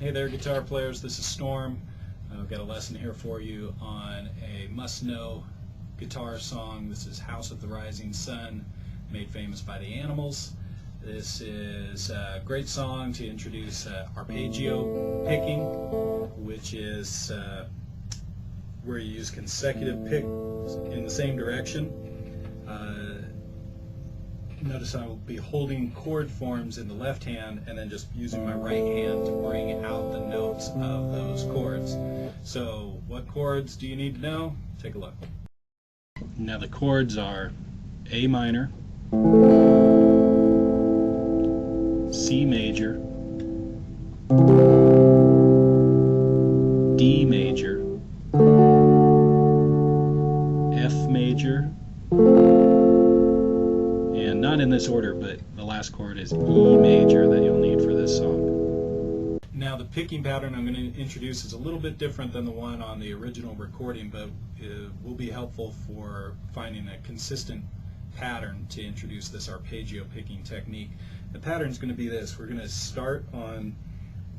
Hey there, guitar players. This is Storm. I've got a lesson here for you on a must-know guitar song. This is House of the Rising Sun, made famous by the Animals. This is a great song to introduce arpeggio picking, which is where you use consecutive picks in the same direction. Notice I will be holding chord forms in the left hand and then just using my right hand to bring out the notes of those chords. So what chords do you need to know? Take a look. Now the chords are A minor, C major, D major, F major, and not in this order, but the last chord is E major that you'll need for this song. Now the picking pattern I'm going to introduce is a little bit different than the one on the original recording, but it will be helpful for finding a consistent pattern to introduce this arpeggio picking technique. The pattern is going to be this. We're going to start on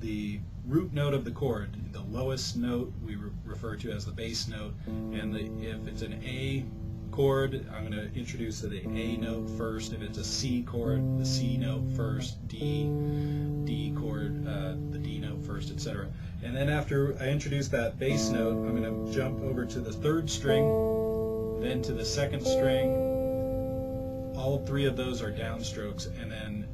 the root note of the chord, the lowest note we refer to as the bass note, and if it's an A chord, I'm going to introduce the A note first. If it's a C chord, the C note first, D chord, the D note first, etc. And then after I introduce that bass note, I'm going to jump over to the third string, then to the second string. All three of those are downstrokes, and then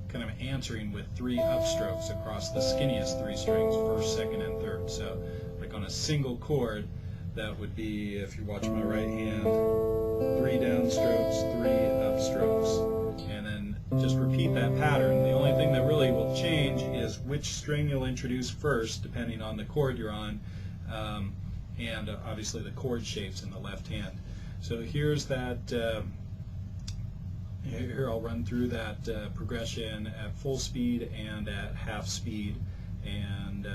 kind of answering with three upstrokes across the skinniest three strings, first, second, and third. So like on a single chord, that would be, if you're watching my right hand, three downstrokes, three upstrokes, and then just repeat that pattern. The only thing that really will change is which string you'll introduce first, depending on the chord you're on, and obviously the chord shapes in the left hand. So here's that. Here I'll run through that progression at full speed and at half speed, and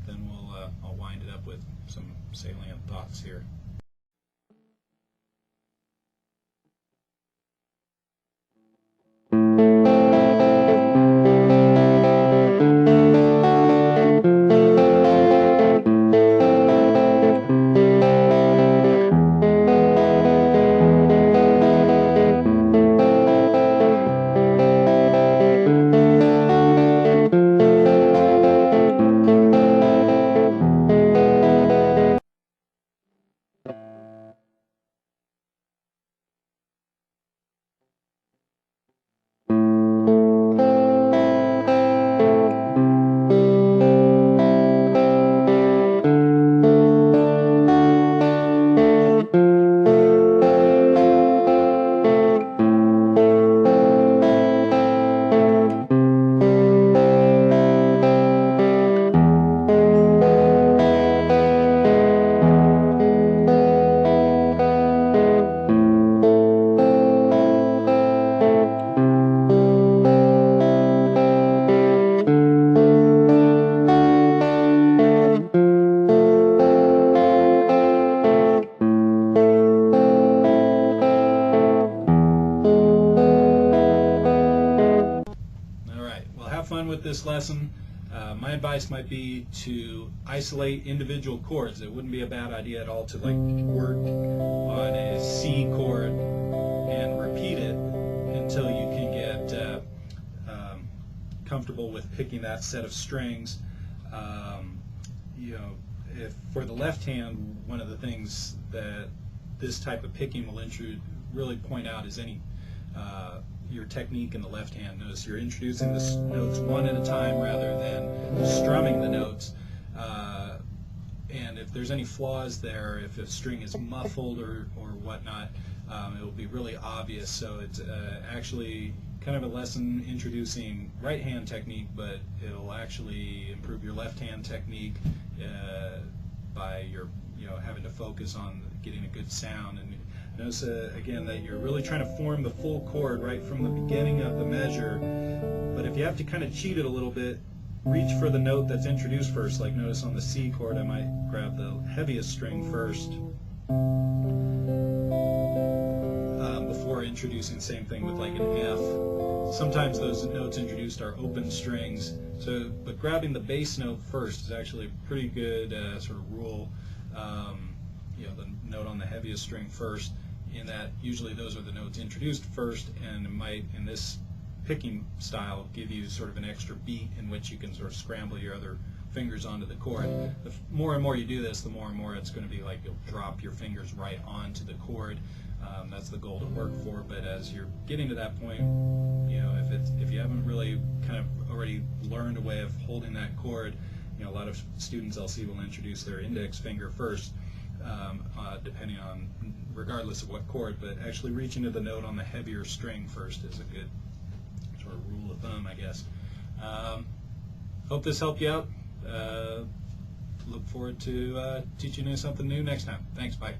then I'll wind it up with some salient thoughts here. Fun with this lesson. My advice might be to isolate individual chords. It wouldn't be a bad idea at all to like work on a C chord and repeat it until you can get comfortable with picking that set of strings. You know, if for the left hand, one of the things that this type of picking will really point out is any your technique in the left hand. Notice you're introducing the notes one at a time rather than strumming the notes. And if there's any flaws there, if a string is muffled or whatnot, it will be really obvious. So it's actually kind of a lesson introducing right hand technique, but it'll actually improve your left hand technique by your having to focus on getting a good sound. And notice again that you're really trying to form the full chord right from the beginning of the measure, but if you have to kind of cheat it a little bit, reach for the note that's introduced first. Like notice on the C chord I might grab the heaviest string first before introducing, same thing with like an F. Sometimes those notes introduced are open strings, but grabbing the bass note first is actually a pretty good sort of rule. The note on the heaviest string first, in that usually those are the notes introduced first, and it might, in this picking style, give you sort of an extra beat in which you can sort of scramble your other fingers onto the chord. The more and more you do this, the more and more it's going to be like you'll drop your fingers right onto the chord. That's the goal to work for. But as you're getting to that point, if you haven't really kind of already learned a way of holding that chord, a lot of students I'll see will introduce their index finger first, depending on, regardless of what chord, but actually reaching to the note on the heavier string first is a good sort of rule of thumb, I guess. Hope this helped you out. Look forward to teaching you something new next time. Thanks, bye.